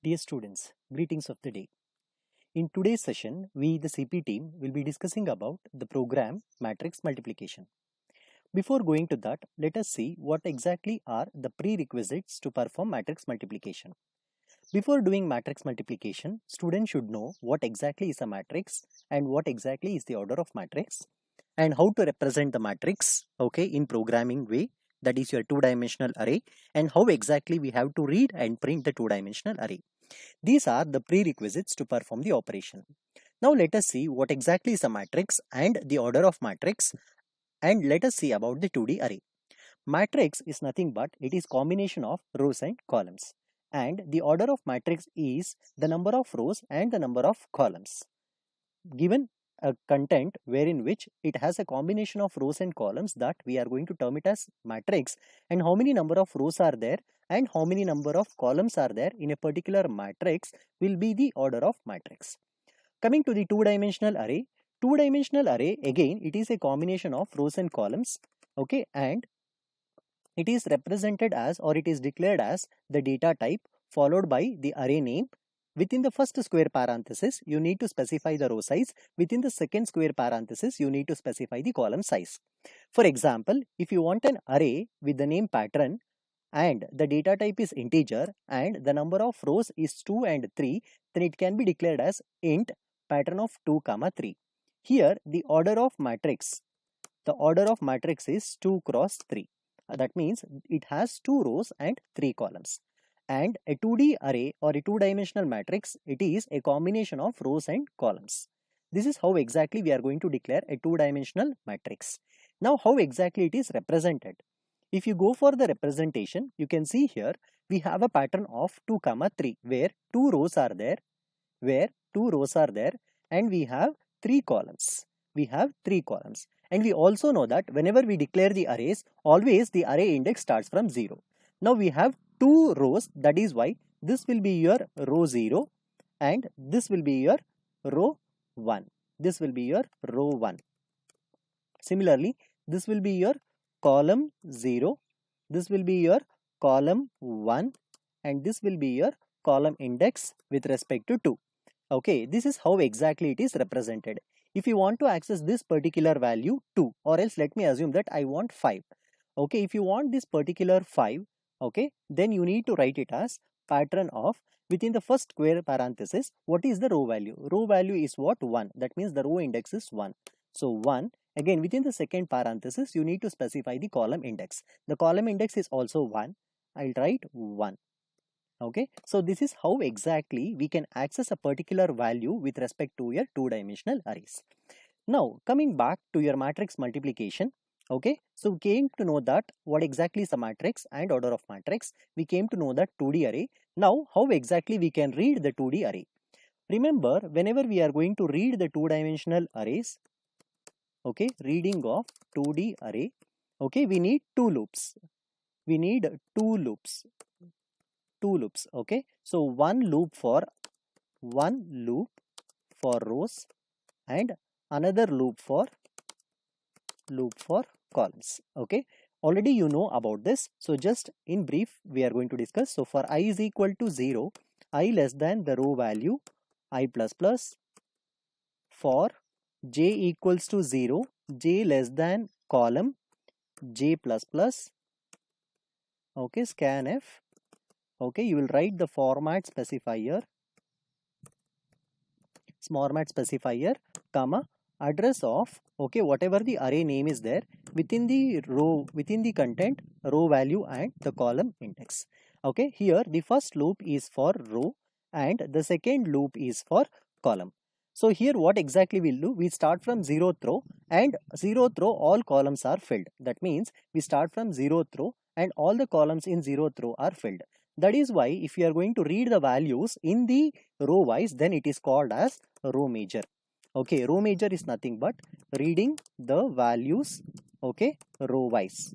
Dear students, greetings of the day. In today's session, we, the CP team, will be discussing about the program matrix multiplication. Before going to that, let us see what exactly are the prerequisites to perform matrix multiplication. Before doing matrix multiplication, students should know what exactly is a matrix and what exactly is the order of matrix and how to represent the matrix, in programming way, that is your two-dimensional array, and how exactly we have to read and print the two-dimensional array. These are the prerequisites to perform the operation. Now let us see what exactly is a matrix and the order of matrix, and let us see about the 2D array. Matrix is nothing but it is combination of rows and columns, and the order of matrix is the number of rows and the number of columns. Given a content wherein which it has a combination of rows and columns, that we are going to term it as matrix, and how many number of rows are there and how many number of columns are there in a particular matrix will be the order of matrix. Coming to the two-dimensional array, again it is a combination of rows and columns, and it is represented as, or it is declared as, the data type followed by the array name. Within the first square parenthesis, you need to specify the row size. Within the second square parenthesis, you need to specify the column size. For example, if you want an array with the name pattern and the data type is integer and the number of rows is 2 and 3, then it can be declared as int pattern of 2, 3. Here, the order of matrix is 2 cross 3. That means it has 2 rows and 3 columns. And a 2D array or a two-dimensional matrix, it is a combination of rows and columns. This is how exactly we are going to declare a two-dimensional matrix. Now, how exactly it is represented? If you go for the representation, you can see here we have a pattern of 2, 3, where 2 rows are there, and we have 3 columns. And we also know that whenever we declare the arrays, always the array index starts from 0. Now we have 2 rows, that is why this will be your row 0 and this will be your row 1. Similarly, this will be your column 0, this will be your column 1, and this will be your column index with respect to 2. This is how exactly it is represented. If you want to access this particular value 2, or else let me assume that I want 5. If you want this particular 5, then you need to write it as pattern of, within the first square parenthesis, what is the row value? Row value is what? 1. That means the row index is 1. So 1. Again, within the second parenthesis, you need to specify the column index. The column index is also 1. I'll write 1. So this is how exactly we can access a particular value with respect to your two-dimensional arrays. Now, coming back to your matrix multiplication. So we came to know that what exactly is a matrix and order of matrix. We came to know that 2D array. Now, how exactly we can read the 2D array? Remember, whenever we are going to read the two-dimensional arrays, reading of 2D array, we need 2 loops. So one loop for rows and another loop for columns. Already you know about this, so just in brief we are going to discuss. So for I is equal to 0, I less than the row value I plus plus. For j equals to 0, j less than column j plus plus. Scanf. You will write the format specifier, comma, address of, whatever the array name is there, within the content, row value and the column index. Here the first loop is for row and the second loop is for column. So here what exactly we'll do, we start from 0th row, and 0th row all columns are filled. That means we start from 0th row and all the columns in 0th row are filled. That is why if you are going to read the values in the row wise, then it is called as row major. Row major is nothing but reading the values, row wise.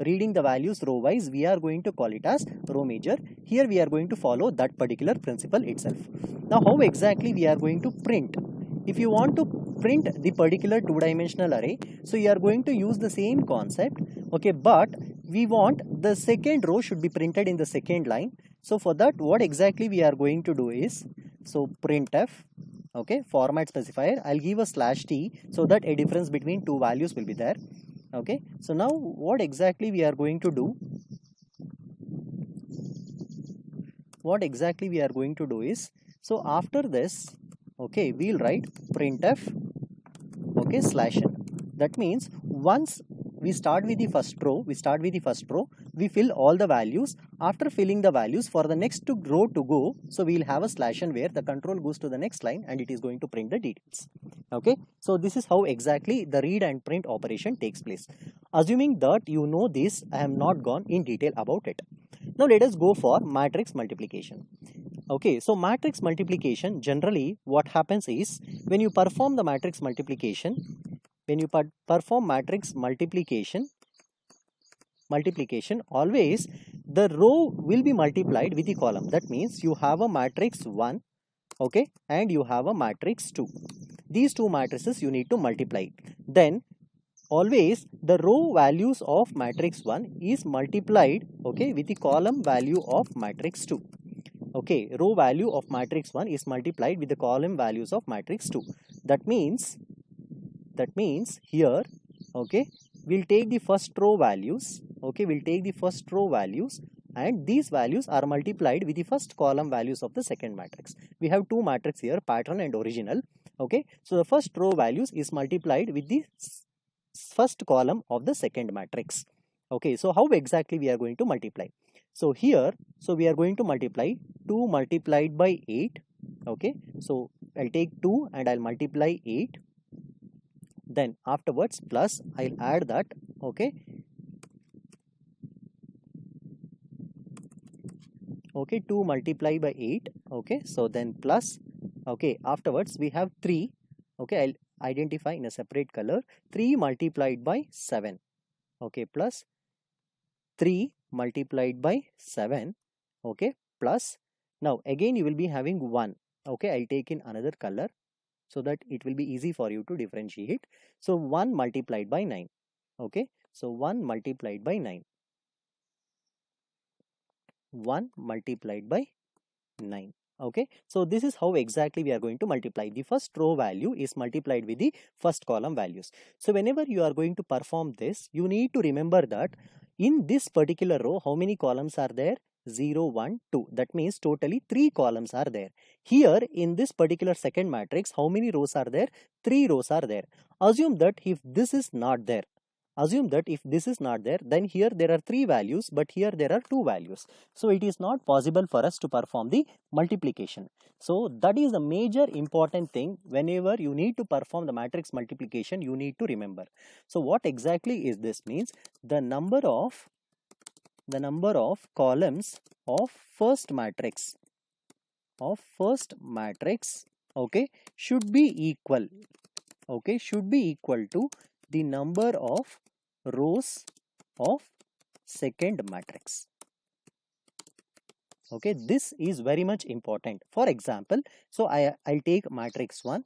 Reading the values row wise, we are going to call it as row major. Here we are going to follow that particular principle itself. Now how exactly we are going to print? If you want to print the particular two-dimensional array, so you are going to use the same concept, but we want the second row should be printed in the second line. So for that, what exactly we are going to do is, so printf, okay, format specifier, I'll give a /t so that a difference between two values will be there. Okay, so now what exactly we are going to do, is, so after this, okay, we'll write printf, okay, /n. That means once we start with the first row, we fill all the values. After filling the values, for the next row to go, so we'll have a /n where the control goes to the next line and it is going to print the details. Okay, so this is how exactly the read and print operation takes place. Assuming that you know this, I have not gone in detail about it. Now let us go for matrix multiplication. Okay, so matrix multiplication, generally what happens is, when you perform the matrix multiplication, always the row will be multiplied with the column. That means you have a matrix 1, okay, and you have a matrix 2. These two matrices you need to multiply. Then always the row values of matrix 1 is multiplied, okay, with the column value of matrix 2. Okay, row value of matrix 1 is multiplied with the column values of matrix 2. That means here, okay, we'll take the first row values, and these values are multiplied with the first column values of the second matrix. We have two matrices here, pattern and original. Okay, so the first row values is multiplied with the first column of the second matrix. Okay, so how exactly we are going to multiply? So here, so we are going to multiply 2 multiplied by 8. Okay, so I'll take 2 and I'll multiply 8. Then afterwards plus I'll add that, okay, 2 multiplied by 8. Okay, so then plus, okay, afterwards we have 3. Okay, I'll identify in a separate color, 3 multiplied by 7. Okay, plus 3 multiplied by 7. Okay, plus, now again you will be having 1. Okay, I'll take in another color so that it will be easy for you to differentiate. So 1 multiplied by 9. Okay, so 1 multiplied by 9. 1 multiplied by 9. Okay, so this is how exactly we are going to multiply. The first row value is multiplied with the first column values. So whenever you are going to perform this, you need to remember that in this particular row, how many columns are there? 0, 1, 2. That means totally 3 columns are there. Here in this particular second matrix, how many rows are there? 3 rows are there. Assume that if this is not there, then here there are 3 values, but here there are 2 values. So it is not possible for us to perform the multiplication. So that is a major important thing. Whenever you need to perform the matrix multiplication, you need to remember. So what exactly is this means? The number of columns of first matrix, okay, should be equal, to the number of rows of second matrix. Okay, this is very much important. For example, so I'll take matrix 1,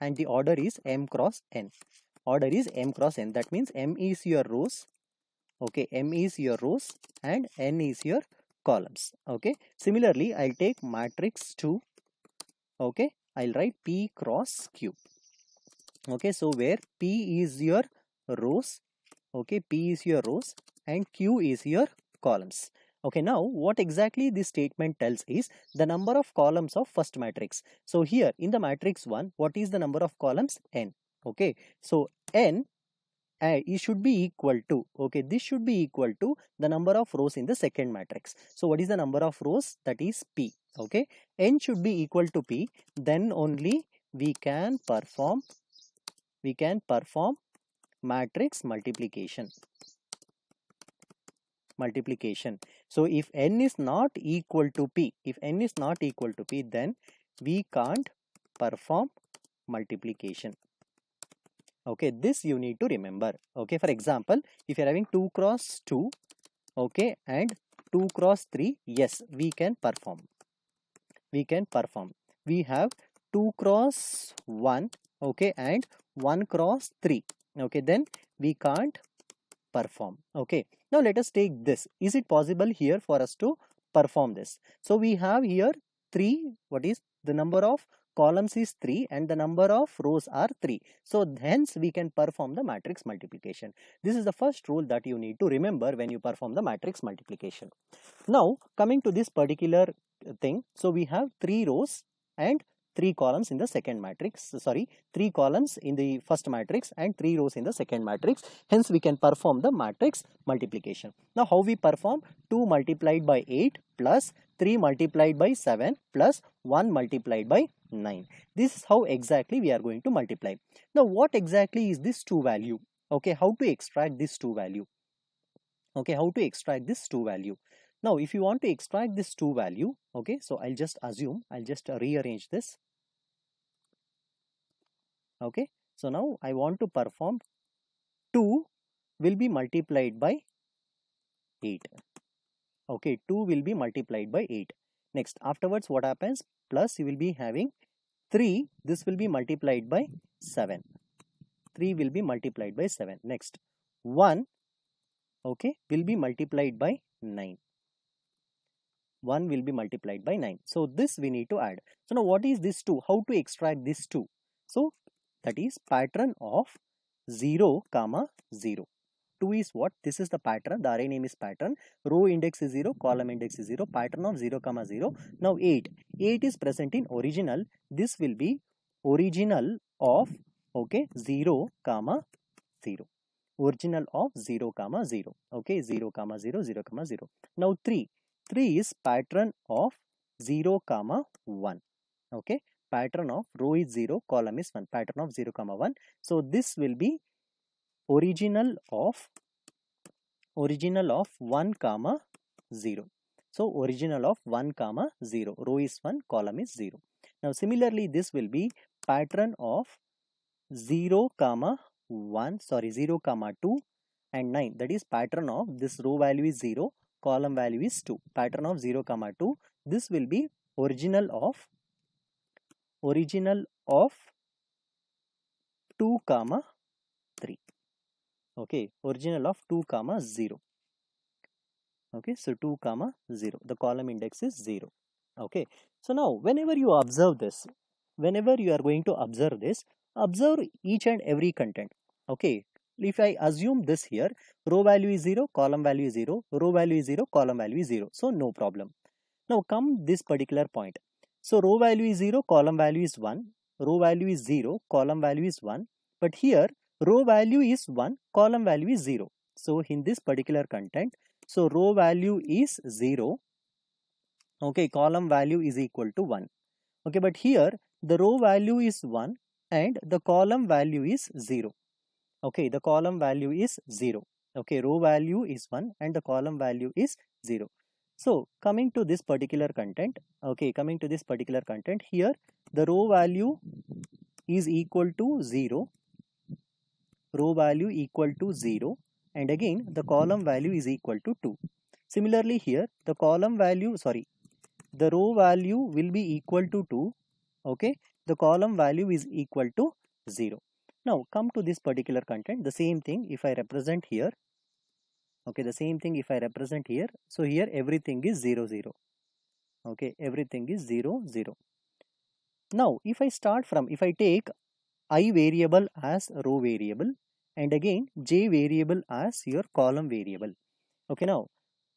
and the order is m cross n. That means m is your rows, okay, m is your rows and n is your columns. Okay, similarly I'll take matrix 2, okay, I'll write p cross q. Okay, so where p is your rows, okay, p is your rows and q is your columns. Okay, now what exactly this statement tells is the number of columns of first matrix. So here in the matrix 1, what is the number of columns? N. Okay, so n it should be equal to, okay, this should be equal to the number of rows in the second matrix. So what is the number of rows? That is p. Okay, n should be equal to p, then only we can perform matrix multiplication. So if n is not equal to p, then we can't perform multiplication. Okay, this you need to remember. Okay, for example, if you are having 2 cross 2, okay, and 2 cross 3, yes, we can perform. We have 2 cross 1, okay, and 1 cross 3. Okay, then we can't perform. Okay, now let us take this. Is it possible here for us to perform this. So we have here 3, what is the number of columns is 3 and the number of rows are 3. So hence we can perform the matrix multiplication. This is the first rule that you need to remember when you perform the matrix multiplication. Now coming to this particular thing, so we have 3 rows and 3 columns in the second matrix, 3 columns in the first matrix and 3 rows in the second matrix. Hence we can perform the matrix multiplication. Now how we perform? 2 multiplied by 8 plus 3 multiplied by 7 plus 1 multiplied by 9. This is how exactly we are going to multiply. Now what exactly is this 2 value? Okay, how to extract this 2 value? Okay, how to extract this 2 value? Now if you want to extract this 2 value, okay, so I'll just rearrange this. Okay, so now I want to perform 2 will be multiplied by 8. Okay, 2 will be multiplied by 8. Next, afterwards what happens? Plus you will be having 3, this will be multiplied by 7. 3 will be multiplied by 7. Next, 1, okay, will be multiplied by 9. 1 will be multiplied by 9. So this we need to add. So now what is this 2? How to extract this 2? So that is pattern of 0, 0. 2 is what? This is the pattern. The array name is pattern. Row index is 0, column index is 0. Pattern of 0, 0. Now 8. 8 is present in original. This will be original of, okay, 0, 0. Original of 0, 0. Okay, 0, 0, 0, 0. Now 3. 3 is pattern of 0, 1. Okay, pattern of row is 0, column is 1. Pattern of 0, 1. So this will be original of 1, 0. So original of 1, 0. Row is 1, column is 0. Now similarly this will be pattern of 0, 1, 0, 2 and 9. That is pattern of this row value is 0, column value is 2. Pattern of 0, 2. This will be original of 2, 3. Okay, original of 2, 0. Okay, so 2, 0. The column index is 0. Okay, so now whenever you observe this, whenever you are going to observe this, observe each and every content. Okay, if I assume this here, row value is 0, column value is 0, row value is 0, column value is 0. So no problem. Now come this particular point. So row value is 0, column value is 1, row value is 0, column value is 1. But here row value is 1, column value is 0. So in this particular content, so row value is 0, okay, column value is equal to 1. Okay, but here the row value is 1 and the column value is 0. Okay, the column value is 0. Okay, row value is 1 and the column value is 0. So coming to this particular content, okay, here the row value is equal to 0, row value equal to 0, and again the column value is equal to 2. Similarly here the the row value will be equal to 2, okay, the column value is equal to 0. Now come to this particular content, the same thing if I represent here, okay, the same thing if I represent here. So here everything is 0, 0. Okay, everything is 0, 0. Now if I take I variable as row variable and again j variable as your column variable. Okay, now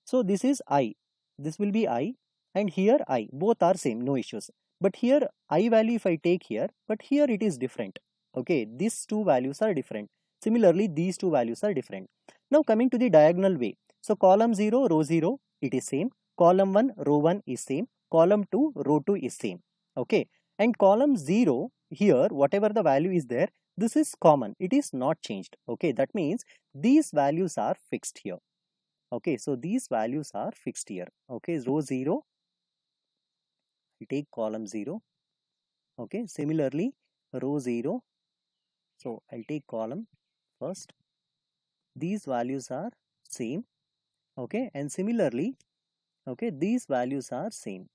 so this is I, this will be I, and here I, both are same, no issues. But here I value if I take here, but here it is different. Okay, these two values are different. Similarly these two values are different. Now coming to the diagonal way, so column 0, row 0, it is same, column 1, row 1 is same, column 2, row 2 is same. Okay, and column 0 here, whatever the value is there, this is common, it is not changed. Okay, that means these values are fixed here. Okay, so these values are fixed here. Okay, row 0, we take column 0. Okay, similarly row 0, so I'll take column first. These values are same. Okay, and similarly, okay, these values are same.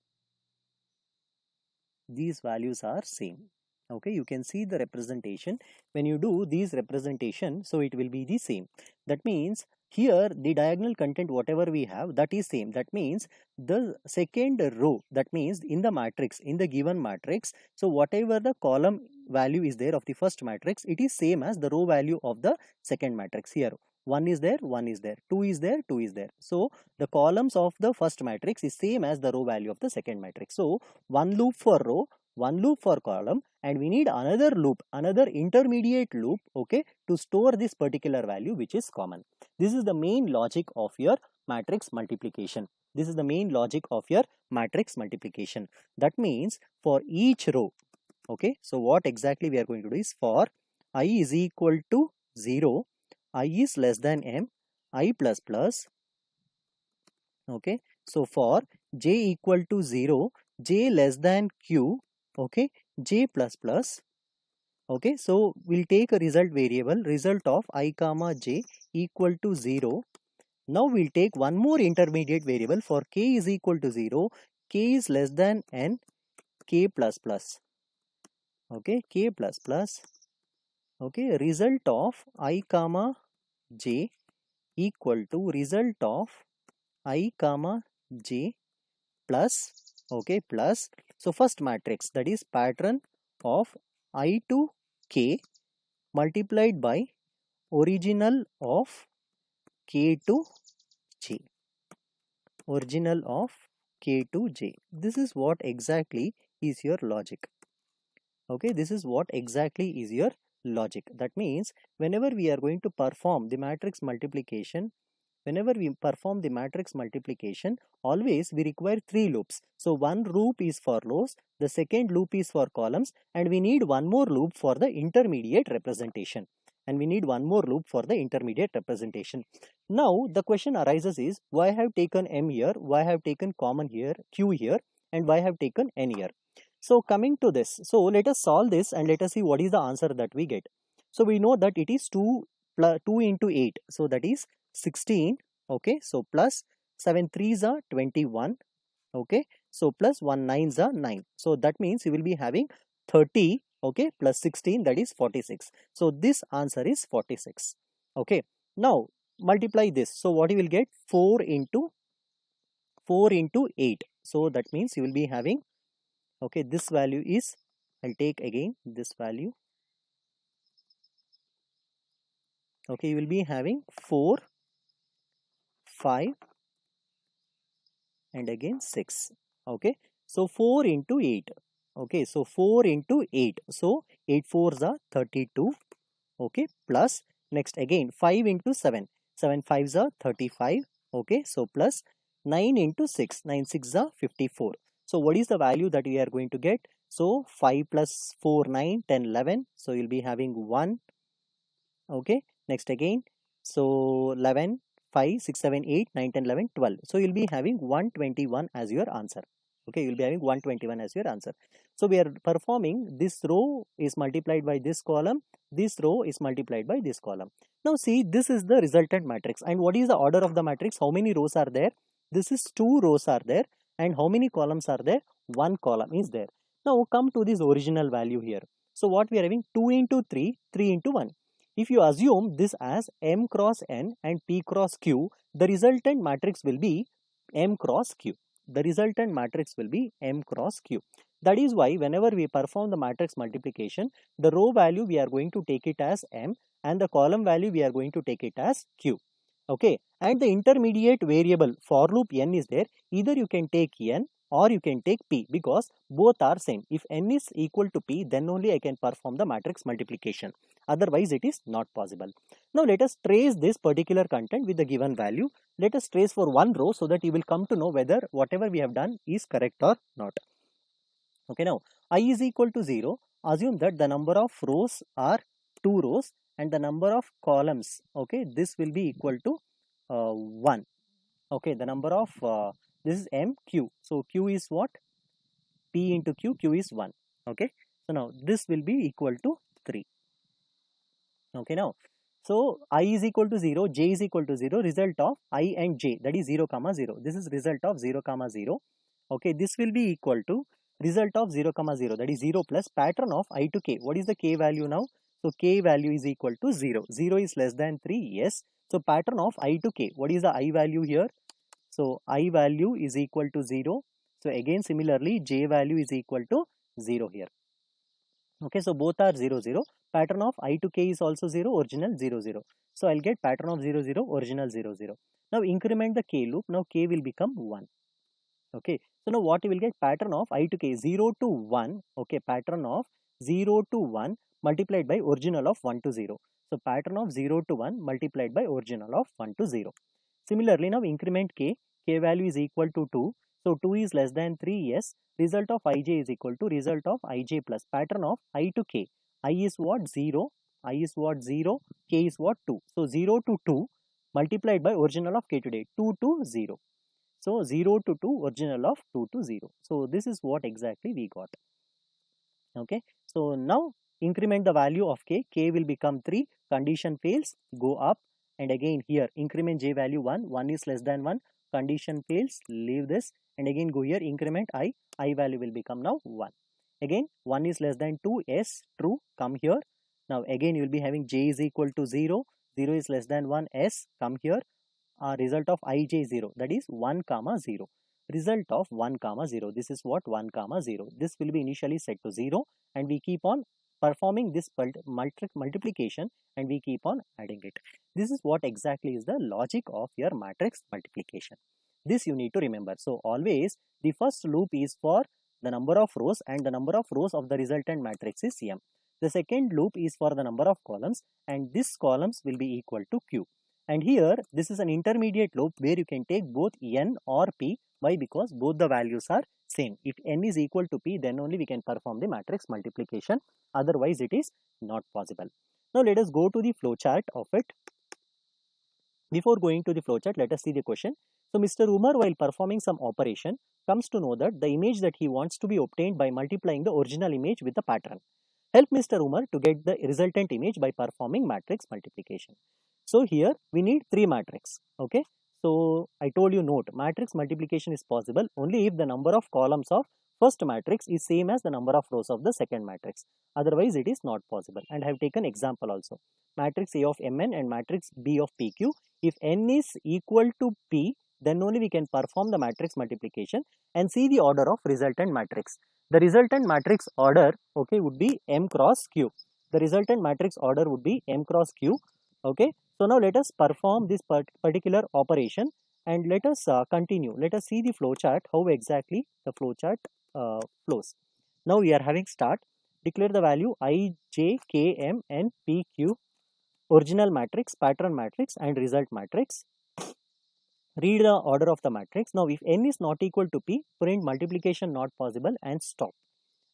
These values are same. Okay, you can see the representation. When you do these representation, so it will be the same. That means Here the diagonal content whatever we have, that is same. That means the second row, that means in the matrix, in the given matrix, so whatever the column value is there of the first matrix, it is same as the row value of the second matrix. Here 1 is there, 1 is there, 2 is there, 2 is there. So the columns of the first matrix is same as the row value of the second matrix. So one loop for row, one loop for column, and we need another loop, another intermediate loop, okay, to store this particular value which is common. This is the main logic of your matrix multiplication. This is the main logic of your matrix multiplication. That means for each row, okay, so what exactly we are going to do is, for I is equal to 0, I is less than m, I plus plus, okay, so for j equal to 0, j less than q, okay, j plus plus, okay, so we'll take a result variable, result of I comma j equal to 0. Now we'll take one more intermediate variable for k is equal to 0, k is less than n, k plus plus, okay, k plus plus, okay, result of I comma j equal to result of I comma j plus, okay, plus, so first matrix, that is pattern of I to k multiplied by original of k to j, original of k to j. This is what exactly is your logic. Okay, this is what exactly is your logic. That means whenever we are going to perform the matrix multiplication, always we require 3 loops. So one loop is for rows, the second loop is for columns, and we need one more loop for the intermediate representation. Now the question arises is, why I have taken m here, why I have taken common here, q here, and why I have taken n here. So coming to this, so let us solve this and let us see what is the answer that we get. So we know that it is 2 into 8, so that is 16, okay, so plus 7 3s are 21, okay, so plus 1 9s are 9, so that means you will be having 30, okay, plus 16, that is 46. So this answer is 46. Okay, now multiply this, so what you will get, 4 into 8, so that means you will be having, okay, this value is, I'll take again this value, okay, you will be having 4 5 and again 6, okay, so 4 into 8, okay, so 4 into 8, so 8 4s are 32, okay, plus next again 5 into 7, 7 5s are 35, okay, so plus 9 into 6, 9 6 are 54. So what is the value that we are going to get? So 5 plus 4 9 10 11, so you'll be having 1, okay, next again, so 11 5 6 7 8 9 10 11 12, so you'll be having 121 as your answer. Okay, you'll be having 121 as your answer. So we are performing, this row is multiplied by this column, this row is multiplied by this column. Now see, this is the resultant matrix, and what is the order of the matrix? How many rows are there? This is 2 rows are there, and how many columns are there? 1 column is there. Now come to this original value here. So what we are having, 2 into 3, 3 into 1. If you assume this as m cross n and p cross q, the resultant matrix will be m cross q. The resultant matrix will be m cross q. That is why whenever we perform the matrix multiplication, the row value we are going to take it as m, and the column value we are going to take it as q. Okay, and the intermediate variable for loop n is there. Either you can take n or you can take p, because both are same. If n is equal to p, then only I can perform the matrix multiplication. Otherwise it is not possible. Now let us trace this particular content with the given value. Let us trace for one row so that you will come to know whether whatever we have done is correct or not. Okay, now I is equal to 0. Assume that the number of rows are 2 rows and the number of columns, okay, this will be equal to 1. Okay, the number of this is m q, so q is what, p into q, q is 1. Okay, so now this will be equal to 3. Okay, now so I is equal to 0, j is equal to 0, result of I and j, that is 0 comma 0. This is result of 0 comma 0. Okay, this will be equal to result of 0 comma 0, that is 0 plus pattern of I to k. What is the k value now? So k value is equal to 0. 0 is less than 3, yes. So pattern of I to k, what is the I value here? So I value is equal to 0. So again similarly j value is equal to 0 here. Okay, so both are 0 0. Pattern of I to k is also 0, original 0 0. So I'll get pattern of 0 0, original 0 0. Now increment the k loop. Now k will become 1. Okay, so now what you will get? Pattern of I to k 0 to 1. Okay, pattern of 0 to 1 multiplied by original of 1 to 0. So pattern of 0 to 1 multiplied by original of 1 to 0. Similarly, now increment k value is equal to 2. So 2 is less than 3, yes. Result of ij is equal to result of ij plus pattern of I to k. I is what? 0. I is what? 0. K is what? 2. So 0 to 2 multiplied by original of k today. 2 to 0. So 0 to 2, original of 2 to 0. So this is what exactly we got. Okay. So now increment the value of k will become 3, condition fails, go up, and again here increment j value 1 is less than 1, condition fails, leave this, and again go here, increment I value will become now 1. Again 1 is less than 2, yes, true, come here. Now again you will be having j is equal to 0, 0 is less than 1, yes, come here. Result of ij 0, that is 1 comma 0. Result of 1 comma 0, this is what? 1 comma 0. This will be initially set to 0, and we keep on performing this multiplication, and we keep on adding it. This is what exactly is the logic of your matrix multiplication. This you need to remember. So always the first loop is for the number of rows, and the number of rows of the resultant matrix is m. The second loop is for the number of columns, and this columns will be equal to q. And here this is an intermediate loop where you can take both n or p. Why? Because both the values are same. If n is equal to p, then only we can perform the matrix multiplication. Otherwise it is not possible. Now let us go to the flowchart of it. Before going to the flowchart, let us see the question. So Mr. Umar, while performing some operation, comes to know that the image that he wants to be obtained by multiplying the original image with the pattern. Help Mr. Umar to get the resultant image by performing matrix multiplication. So here we need 3 matrix. Okay. So I told you, note, matrix multiplication is possible only if the number of columns of first matrix is same as the number of rows of the second matrix. Otherwise it is not possible. And I have taken example also. Matrix A of Mn and matrix B of Pq. If n is equal to P, then only we can perform the matrix multiplication and see the order of resultant matrix. The resultant matrix order, okay, would be M cross Q. The resultant matrix order would be M cross Q. Okay. So now let us perform this particular operation, and let us continue. Let us see the flowchart, how exactly the flowchart flows. Now we are having start. Declare the value I, J, K, M, N, P, Q, original matrix, pattern matrix, and result matrix. Read the order of the matrix. Now if n is not equal to p, print multiplication not possible and stop.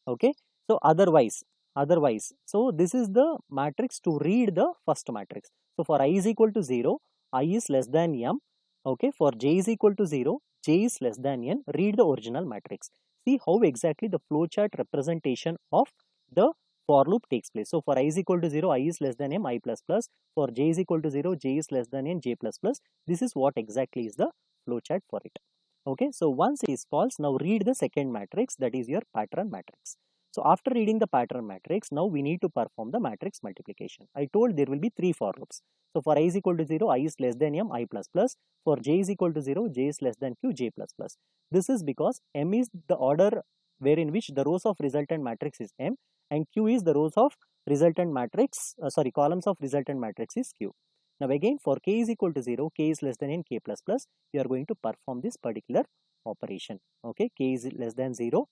Okay. So otherwise, so this is the matrix to read the first matrix. So for I is equal to 0, I is less than m. Okay. For j is equal to 0, j is less than n. Read the original matrix. See how exactly the flowchart representation of the for loop takes place. So for I is equal to 0, I is less than m, I plus plus. For j is equal to 0, j is less than n, j plus plus. This is what exactly is the flowchart for it. Okay. So once it is false, now read the second matrix, that is your pattern matrix. So after reading the pattern matrix, now we need to perform the matrix multiplication. I told there will be 3 for loops. So for I is equal to 0, I is less than m, I plus plus. For j is equal to 0, j is less than q, j plus plus. This is because m is the order wherein which the rows of resultant matrix is m, and q is the rows of resultant matrix, columns of resultant matrix is q. Now again, for k is equal to 0, k is less than n, k plus plus, you are going to perform this particular operation. Okay, k is less than 0,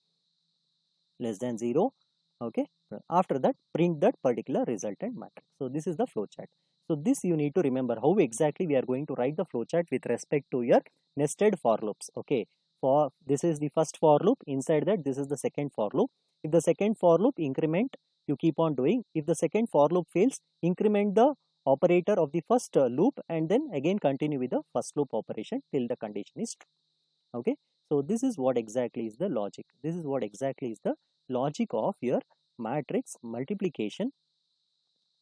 okay. After that, print that particular resultant matrix. So this is the flowchart. So this you need to remember how exactly we are going to write the flowchart with respect to your nested for loops. Okay, for this is the first for loop, inside that this is the second for loop. If the second for loop increment, you keep on doing. If the second for loop fails, increment the operator of the first loop, and then again continue with the first loop operation till the condition is true. Okay. So this is what exactly is the logic. This is what exactly is the logic of your matrix multiplication,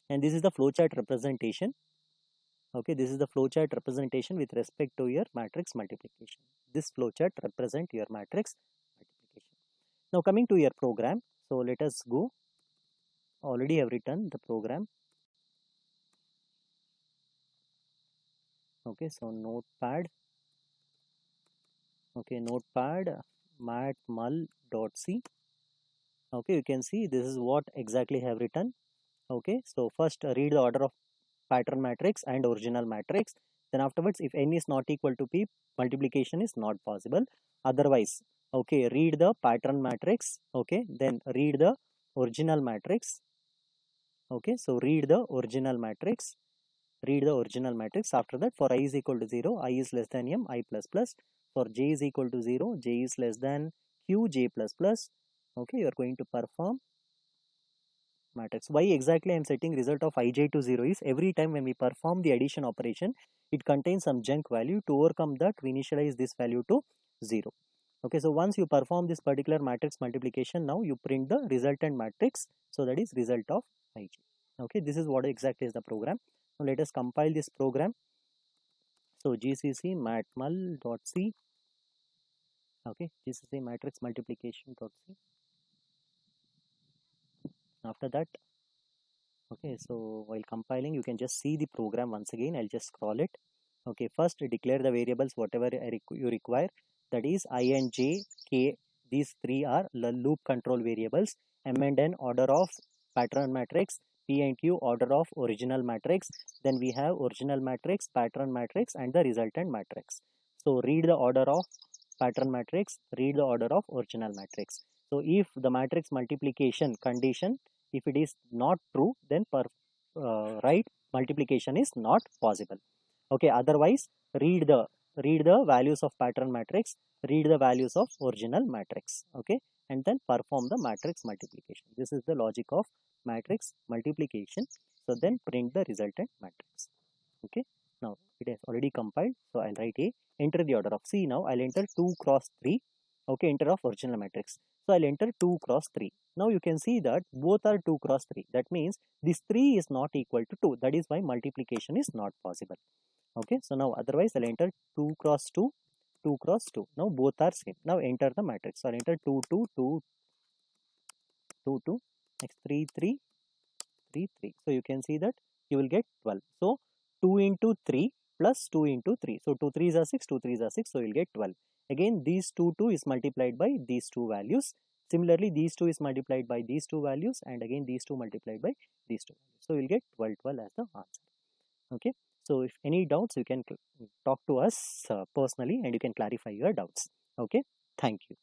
and this is the flowchart representation. Okay, this is the flowchart representation with respect to your matrix multiplication. This flowchart represent your matrix multiplication. Now coming to your program, so let us go. Already have written the program. Okay, so notepad. Okay, notepad matmul.c. Okay, you can see this is what exactly I have written. Okay, so first read the order of pattern matrix and original matrix. Then afterwards, if n is not equal to p, multiplication is not possible. Otherwise, okay, read the pattern matrix. Okay, then read the original matrix. Okay, so read the original matrix. Read the original matrix. After that, for I is equal to 0, I is less than m, I plus plus. For j is equal to 0, j is less than q, j plus plus. Okay, you are going to perform matrix. Why exactly I am setting result of ij to 0 is every time when we perform the addition operation, it contains some junk value. To overcome that, we initialize this value to 0. Okay, so once you perform this particular matrix multiplication, now you print the resultant matrix. So that is result of ij. Okay, this is what exactly is the program. Now let us compile this program. So gcc matmul.c. Okay, gcc matrix multiplication.c. After that, okay, so while compiling, you can just see the program once again. I'll just scroll it. Okay, first declare the variables whatever you require. That is I and j, k. These three are loop control variables. M and n order of pattern matrix. P and q order of original matrix. Then we have original matrix, pattern matrix, and the resultant matrix. So read the order of pattern matrix. Read the order of original matrix. So if the matrix multiplication condition, if it is not true, then right multiplication is not possible. Okay, otherwise read the values of pattern matrix, read the values of original matrix. Okay, and then perform the matrix multiplication. This is the logic of matrix multiplication. So then print the resultant matrix. Okay, now it has already compiled, so I'll write a enter the order of c. Now I'll enter 2 cross 3. Okay, enter of original matrix. So I'll enter 2 cross 3. Now you can see that both are 2 cross 3. That means this 3 is not equal to 2. That is why multiplication is not possible. Okay, so now otherwise I'll enter 2 cross 2, 2 cross 2. Now both are same. Now enter the matrix. So I'll enter 2 2 2 2 2, next 3 3 3 3. So you can see that you will get 12. So 2 into 3 plus 2 into 3. So 2 3s are 6, 2 3s are 6. So you will get 12. Again, these 2 is multiplied by these two values. Similarly, these 2 is multiplied by these two values, and again these 2 multiplied by these two values. So you will get 12 12 as the answer. Okay. So if any doubts, you can talk to us personally and you can clarify your doubts. Okay. Thank you.